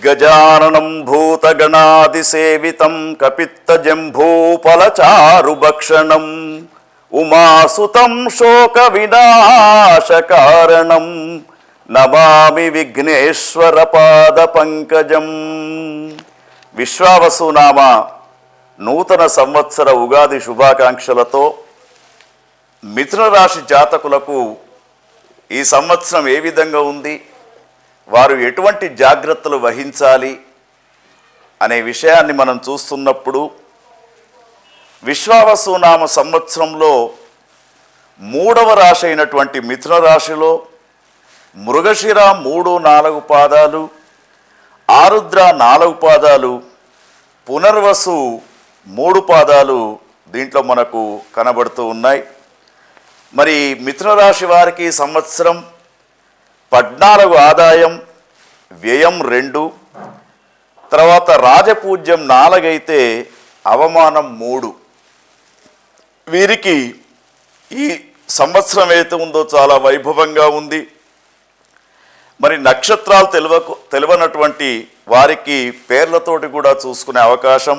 గజాననం భూతగణాదిసేవితం కపిత్తజంభూఫలచారుభక్షణం ఉమాసుతం శోక వినాశకారణం నమామి విఘ్నేశ్వర పాద పంకజం. విశ్వావసునామ నూతన సంవత్సర ఉగాది శుభాకాంక్షలతో మిథున రాశి జాతకులకు ఈ సంవత్సరం ఏ విధంగా ఉంది, వారు ఎటువంటి జాగ్రత్తలు వహించాలి అనే విషయాన్ని మనం చూస్తున్నప్పుడు, విశ్వావసునామ సంవత్సరంలో 3వ రాశి అయినటువంటి మిథున రాశిలో మృగశిర 3-4 పాదాలు, ఆరుద్ర 4 పాదాలు, పునర్వసు 3 పాదాలు దీంట్లో మనకు కనబడుతూ ఉన్నాయి. మరి మిథున రాశి వారికి సంవత్సరం 14 ఆదాయం, వ్యయం 2, తర్వాత రాజపూజ్యం 4 అయితే అవమానం 3. వీరికి ఈ సంవత్సరం ఏదైతే ఉందో చాలా వైభవంగా ఉంది. మరి నక్షత్రాలు తెలియనటువంటి వారికి పేర్లతోటి కూడా చూసుకునే అవకాశం.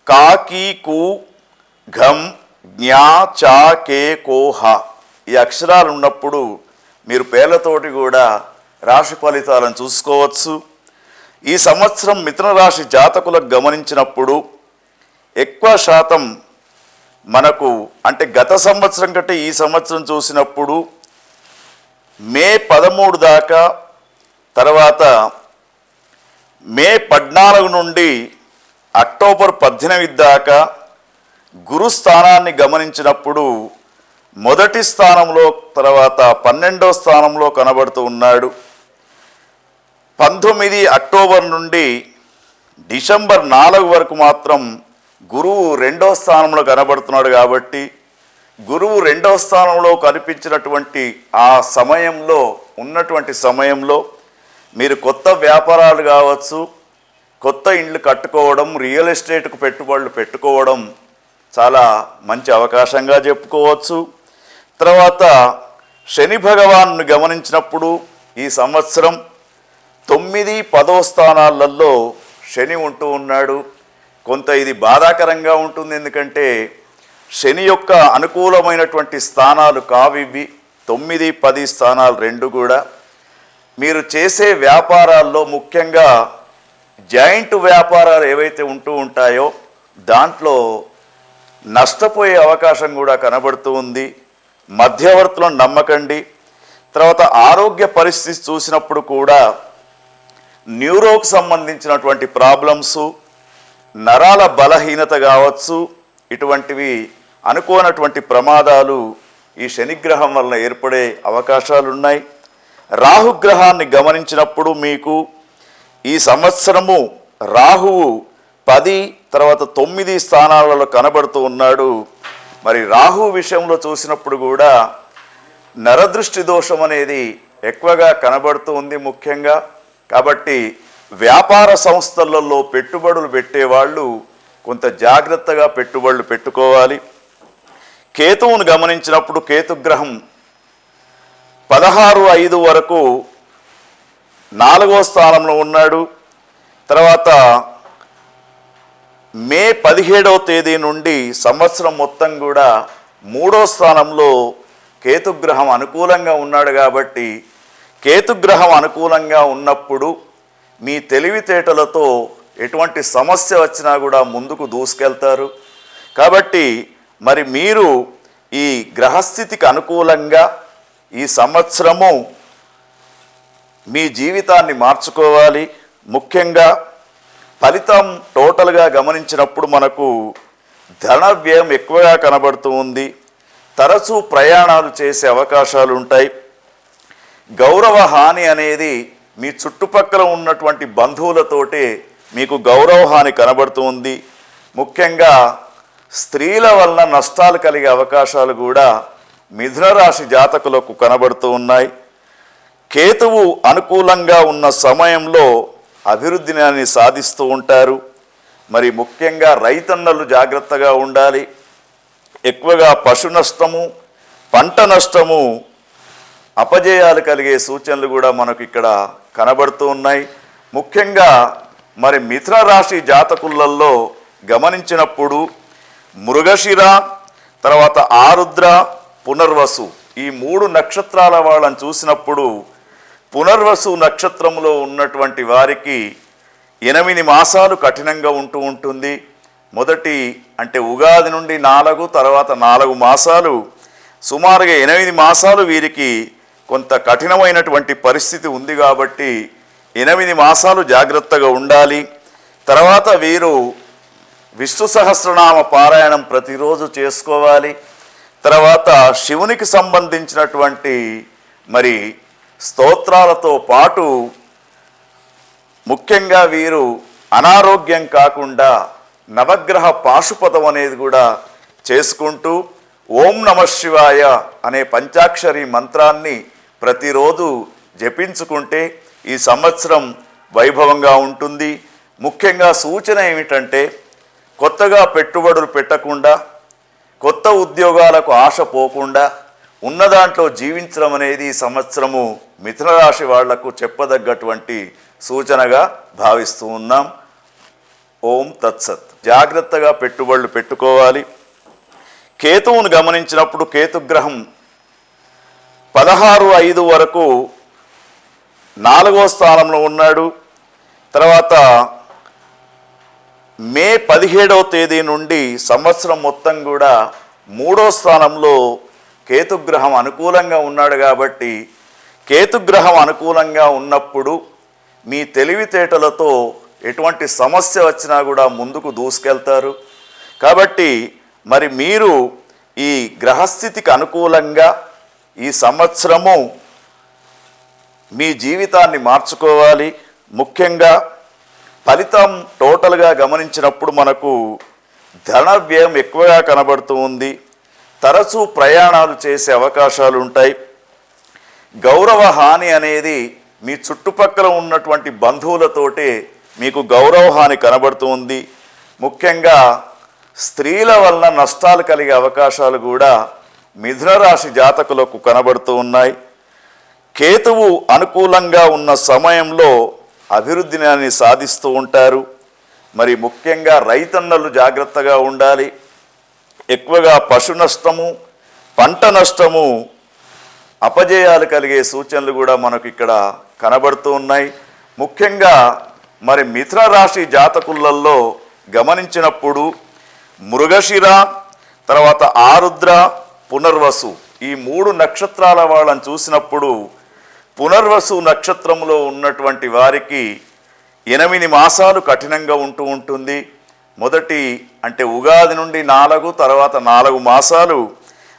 కా, కీ, కు, ఘం, జ్ఞా, చా, కే, కో, హ ఈ అక్షరాలు ఉన్నప్పుడు మీరు పేర్లతోటి కూడా రాశి ఫలితాలను చూసుకోవచ్చు. ఈ సంవత్సరం మిథున రాశి జాతకులకు గమనించినప్పుడు ఎక్కువ శాతం మనకు అంటే గత సంవత్సరం కంటే ఈ సంవత్సరం చూసినప్పుడు మే 13 దాకా, తర్వాత మే 14 నుండి అక్టోబర్ 18 దాకా గురు స్థానాన్ని గమనించినప్పుడు మొదటి స్థానంలో, తర్వాత 12వ స్థానంలో కనబడుతూ ఉన్నాడు. 19 అక్టోబర్ నుండి డిసెంబర్ 4 వరకు మాత్రం గురువు 2వ స్థానంలో కనబడుతున్నాడు. కాబట్టి గురువు 2వ స్థానంలో కనిపించినటువంటి ఆ సమయంలో ఉన్నటువంటి సమయంలో మీరు కొత్త వ్యాపారాలు కావచ్చు, కొత్త ఇండ్లు కట్టుకోవడం, రియల్ ఎస్టేట్కు పెట్టుబడులు పెట్టుకోవడం చాలా మంచి అవకాశంగా చెప్పుకోవచ్చు. తర్వాత శని భగవాను గమనించినప్పుడు ఈ సంవత్సరం 9, 10వ స్థానాలలో శని ఉంటూ ఉన్నాడు. కొంత ఇది బాధాకరంగా ఉంటుంది. ఎందుకంటే శని యొక్క అనుకూలమైనటువంటి స్థానాలు కావివి. 9, 10 స్థానాలు 2 కూడా మీరు చేసే వ్యాపారాల్లో, ముఖ్యంగా జాయింట్ వ్యాపారాలు ఏవైతే ఉంటూ ఉంటాయో దాంట్లో నష్టపోయే అవకాశం కూడా కనబడుతూ ఉంది. మధ్యవర్తులను నమ్మకండి. తర్వాత ఆరోగ్య పరిస్థితి చూసినప్పుడు కూడా న్యూరోకు సంబంధించినటువంటి ప్రాబ్లమ్స్, నరాల బలహీనత కావచ్చు, ఇటువంటివి అనుకోనటువంటి ప్రమాదాలు ఈ శనిగ్రహం వల్ల ఏర్పడే అవకాశాలు ఉన్నాయి. రాహుగ్రహాన్ని గమనించినప్పుడు మీకు ఈ సంవత్సరము రాహువు 10, తర్వాత 9 స్థానాలలో కనబడుతూ ఉన్నాడు. మరి రాహు విషయంలో చూసినప్పుడు కూడా నరదృష్టి దోషం అనేది ఎక్కువగా కనబడుతూ ఉంది ముఖ్యంగా. కాబట్టి వ్యాపార సంస్థలలో పెట్టుబడులు పెట్టేవాళ్ళు కొంత జాగ్రత్తగా పెట్టుబడులు పెట్టుకోవాలి. కేతువును గమనించినప్పుడు కేతుగ్రహం 16/5 వరకు 4వ స్థానంలో ఉన్నాడు. తర్వాత మే 17వ తేదీ నుండి సంవత్సరం మొత్తం కూడా 3వ స్థానంలో కేతుగ్రహం అనుకూలంగా ఉన్నాడు. కాబట్టి కేతుగ్రహం అనుకూలంగా ఉన్నప్పుడు మీ తెలివితేటలతో ఎటువంటి సమస్య వచ్చినా కూడా ముందుకు దూసుకెళ్తారు. కాబట్టి మరి మీరు ఈ గ్రహస్థితికి అనుకూలంగా ఈ సంవత్సరము మీ జీవితాన్ని మార్చుకోవాలి. ముఖ్యంగా ఫలితం టోటల్గా గమనించినప్పుడు మనకు ధన వ్యయం ఎక్కువగా కనబడుతూ ఉంది. తరచూ ప్రయాణాలు చేసే అవకాశాలు ఉంటాయి. గౌరవ హాని అనేది మీ చుట్టుపక్కల ఉన్నటువంటి బంధువులతోటే మీకు గౌరవ హాని కనబడుతూ ఉంది. ముఖ్యంగా స్త్రీల వలన నష్టాలు కలిగే అవకాశాలు కూడా మిథున రాశి జాతకులకు కనబడుతూ ఉన్నాయి. కేతువు అనుకూలంగా ఉన్న సమయంలో అభివృద్ధిని సాధిస్తూ ఉంటారు. మరి ముఖ్యంగా రైతన్నలు జాగ్రత్తగా ఉండాలి. ఎక్కువగా పశు నష్టము, పంట నష్టము, అపజయాలు కలిగే సూచనలు కూడా మనకు ఇక్కడ కనబడుతూ ఉన్నాయి. ముఖ్యంగా మరి మిథున రాశి జాతకులలో గమనించినప్పుడు మృగశిర, తర్వాత ఆరుద్ర, పునర్వసు ఈ 3 నక్షత్రాల వాళ్ళని చూసినప్పుడు పునర్వసు నక్షత్రంలో ఉన్నటువంటి వారికి 8 మాసాలు కఠినంగా ఉంటుంది. మొదటి అంటే ఉగాది నుండి 4, తర్వాత 4 మాసాలు, సుమారుగా 8 మాసాలు వీరికి కొంత కఠినమైనటువంటి పరిస్థితి ఉంది కాబట్టి 8 మాసాలు జాగ్రత్తగా ఉండాలి. తర్వాత వీరు విష్ణు సహస్రనామ పారాయణం ప్రతిరోజు చేసుకోవాలి. తర్వాత శివునికి సంబంధించినటువంటి మరి స్తోత్రాలతో పాటు ముఖ్యంగా వీరు అనారోగ్యం కాకుండా నవగ్రహ పాశుపతం అనేది కూడా చేసుకుంటూ ఓం నమః శివాయ అనే పంచాక్షరి మంత్రాన్ని ప్రతిరోజు జపించుకుంటే ఈ సంవత్సరం వైభవంగా ఉంటుంది. ముఖ్యంగా సూచన ఏమిటంటే కొత్తగా పెట్టుబడులు పెట్టకుండా, కొత్త ఉద్యోగాలకు ఆశ పోకుండా ఉన్న దాంట్లో జీవించడం అనేది ఈ సంవత్సరము మిథున రాశి వాళ్లకు చెప్పదగ్గటువంటి సూచనగా భావిస్తూ ఉన్నాం. ఓం తత్సత్. జాగ్రత్తగా పెట్టుబడులు పెట్టుకోవాలి. కేతువును గమనించినప్పుడు కేతుగ్రహం 16/5 వరకు 4వ స్థానంలో ఉన్నాడు. తర్వాత మే 17వ తేదీ నుండి సంవత్సరం మొత్తం కూడా 3వ స్థానంలో కేతుగ్రహం అనుకూలంగా ఉన్నాడు. కాబట్టి కేతుగ్రహం అనుకూలంగా ఉన్నప్పుడు మీ తెలివితేటలతో ఎటువంటి సమస్య వచ్చినా కూడా ముందుకు దూసుకెళ్తారు. కాబట్టి మరి మీరు ఈ గ్రహస్థితికి అనుకూలంగా ఈ సంవత్సరము మీ జీవితాన్ని మార్చుకోవాలి. ముఖ్యంగా ఫలితం టోటల్గా గమనించినప్పుడు మనకు ధన వ్యయం ఎక్కువగా కనబడుతూ ఉంది. తరచూ ప్రయాణాలు చేసే అవకాశాలు ఉంటాయి. గౌరవ హాని అనేది మీ చుట్టుపక్కల ఉన్నటువంటి బంధువులతోటే మీకు గౌరవ హాని కనబడుతూ ఉంది. ముఖ్యంగా స్త్రీల వలన నష్టాలు కలిగే అవకాశాలు కూడా మిథున రాశి జాతకులకు కనబడుతూ ఉన్నాయి. కేతువు అనుకూలంగా ఉన్న సమయంలో అభివృద్ధిని సాధిస్తూ ఉంటారు. మరి ముఖ్యంగా రైతన్నలు జాగ్రత్తగా ఉండాలి. ఎక్కువగా పశు నష్టము, పంట నష్టము, అపజయాలు కలిగే సూచనలు కూడా మనకు ఇక్కడ కనబడుతూ ఉన్నాయి. ముఖ్యంగా మరి మిథున రాశి జాతకులలో గమనించినప్పుడు మృగశిర, తర్వాత ఆరుద్ర, పునర్వసు ఈ 3 నక్షత్రాల వాళ్ళని చూసినప్పుడు పునర్వసు నక్షత్రంలో ఉన్నటువంటి వారికి 8 మాసాలు కఠినంగా ఉంటుంది. మొదటి అంటే ఉగాది నుండి 4, తర్వాత 4 మాసాలు,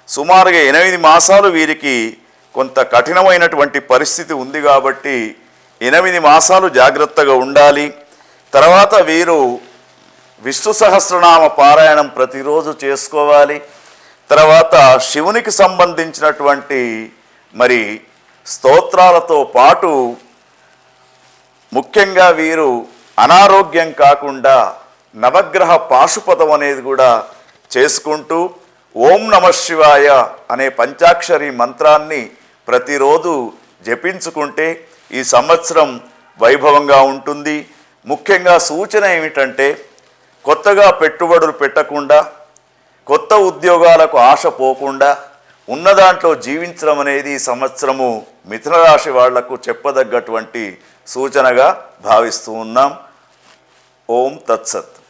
సుమారుగా 8 మాసాలు వీరికి కొంత కఠినమైనటువంటి పరిస్థితి ఉంది. కాబట్టి 8 మాసాలు జాగ్రత్తగా ఉండాలి. తర్వాత వీరు విష్ణు సహస్రనామ పారాయణం ప్రతిరోజు చేసుకోవాలి. తర్వాత శివునికి సంబంధించినటువంటి మరి స్తోత్రాలతో పాటు ముఖ్యంగా వీరు అనారోగ్యం కాకుండా నవగ్రహ పాశుపతం అనేది కూడా చేసుకుంటూ ఓం నమః శివాయ అనే పంచాక్షరి మంత్రాన్ని ప్రతిరోజు జపించుకుంటే ఈ సంవత్సరం వైభవంగా ఉంటుంది. ముఖ్యంగా సూచన ఏమిటంటే కొత్తగా పెట్టుబడులు పెట్టకుండా, కొత్త ఉద్యోగాలకు ఆశ పోకుండా ఉన్న దాంట్లో జీవించడం అనేది ఈ సంవత్సరము మిథున రాశి వాళ్లకు చెప్పదగ్గటువంటి సూచనగా భావిస్తూ ఉన్నాం. ఓం తత్సత్.